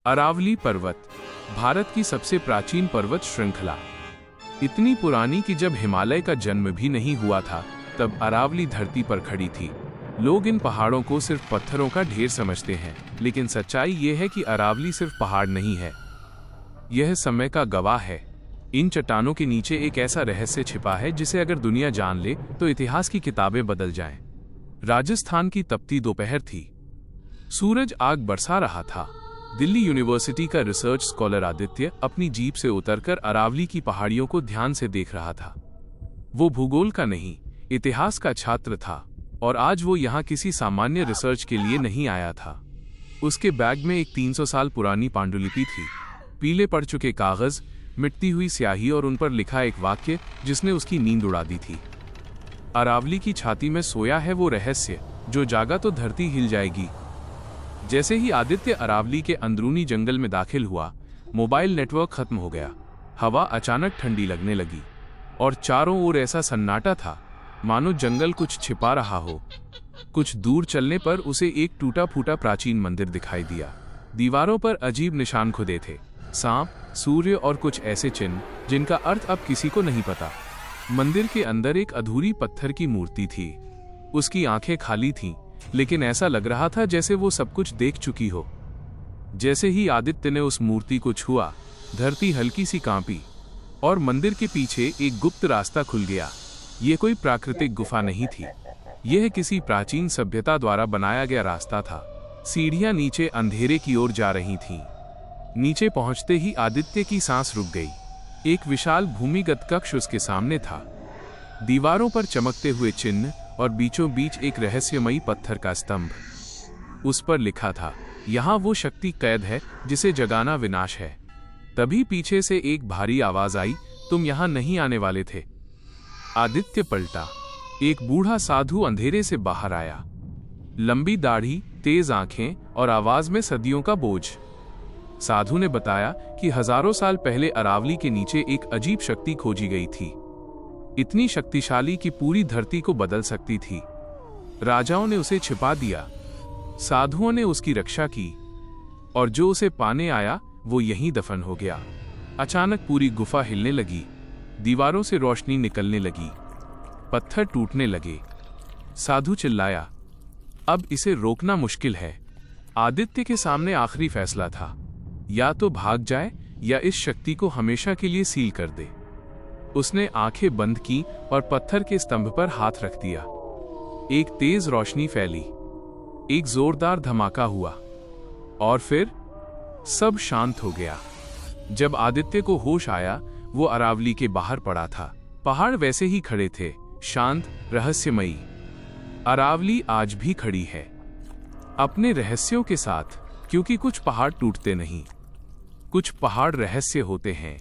अरावली पर्वत भारत की सबसे प्राचीन पर्वत श्रृंखला। इतनी पुरानी कि जब हिमालय का जन्म भी नहीं हुआ था तब अरावली धरती पर खड़ी थी। लोग इन पहाड़ों को सिर्फ पत्थरों का ढेर समझते हैं, लेकिन सच्चाई ये है कि अरावली सिर्फ पहाड़ नहीं है, यह समय का गवाह है। इन चट्टानों के नीचे एक ऐसा रहस्य छिपा है जिसे अगर दुनिया जान ले तो इतिहास की किताबें बदल जाएं। राजस्थान की तपती दोपहर थी, सूरज आग बरसा रहा था। दिल्ली यूनिवर्सिटी का रिसर्च स्कॉलर आदित्य अपनी जीप से उतरकर अरावली की पहाड़ियों को ध्यान से देख रहा था। वो भूगोल का नहीं, इतिहास का छात्र था और आज वो यहाँ किसी सामान्य रिसर्च के लिए नहीं आया था। उसके बैग में एक 300 साल पुरानी पांडुलिपि थी, पीले पड़ चुके कागज, मिटती हुई स्याही और उन पर लिखा एक वाक्य जिसने उसकी नींद उड़ा दी थी। अरावली की छाती में सोया है वो रहस्य, जो जागा तो धरती हिल जाएगी। जैसे ही आदित्य अरावली के अंदरूनी जंगल में दाखिल हुआ, मोबाइल नेटवर्क खत्म हो गया। हवा अचानक ठंडी लगने लगी और चारों ओर ऐसा सन्नाटा था मानो जंगल कुछ छिपा रहा हो। कुछ दूर चलने पर उसे एक टूटा फूटा प्राचीन मंदिर दिखाई दिया। दीवारों पर अजीब निशान खुदे थे, सांप, सूर्य और कुछ ऐसे चिन्ह जिनका अर्थ अब किसी को नहीं पता। मंदिर के अंदर एक अधूरी पत्थर की मूर्ति थी। उसकी आंखें खाली थीं, लेकिन ऐसा लग रहा था जैसे वो सब कुछ देख चुकी हो। जैसे ही आदित्य ने उस मूर्ति को छुआ, धरती हल्की सी कांपी और मंदिर के पीछे एक गुप्त रास्ता खुल गया। ये कोई प्राकृतिक गुफा नहीं थी, यह किसी प्राचीन सभ्यता द्वारा बनाया गया रास्ता था। सीढ़ियां नीचे अंधेरे की ओर जा रही थीं। नीचे पहुंचते ही आदित्य की सांस रुक गई। एक विशाल भूमिगत कक्ष उसके सामने था, दीवारों पर चमकते हुए चिन्ह और बीचों बीच एक रहस्यमयी पत्थर का स्तंभ। उस पर लिखा था, यहाँ वो शक्ति कैद है जिसे जगाना विनाश है। तभी पीछे से एक भारी आवाज आई, तुम यहाँ नहीं आने वाले थे। आदित्य पलटा। एक बूढ़ा साधु अंधेरे से बाहर आया, लंबी दाढ़ी, तेज आंखें और आवाज में सदियों का बोझ। साधु ने बताया कि हजारों साल पहले अरावली के नीचे एक अजीब शक्ति खोजी गई थी, इतनी शक्तिशाली कि पूरी धरती को बदल सकती थी। राजाओं ने उसे छिपा दिया, साधुओं ने उसकी रक्षा की और जो उसे पाने आया वो यहीं दफन हो गया। अचानक पूरी गुफा हिलने लगी, दीवारों से रोशनी निकलने लगी, पत्थर टूटने लगे। साधु चिल्लाया, अब इसे रोकना मुश्किल है। आदित्य के सामने आखिरी फैसला था, या तो भाग जाए या इस शक्ति को हमेशा के लिए सील कर दे। उसने आंखें बंद की और पत्थर के स्तंभ पर हाथ रख दिया। एक तेज रोशनी फैली, एक जोरदार धमाका हुआ और फिर सब शांत हो गया। जब आदित्य को होश आया, वो अरावली के बाहर पड़ा था। पहाड़ वैसे ही खड़े थे, शांत, रहस्यमयी। अरावली आज भी खड़ी है, अपने रहस्यों के साथ, क्योंकि कुछ पहाड़ टूटते नहीं, कुछ पहाड़ रहस्य होते हैं।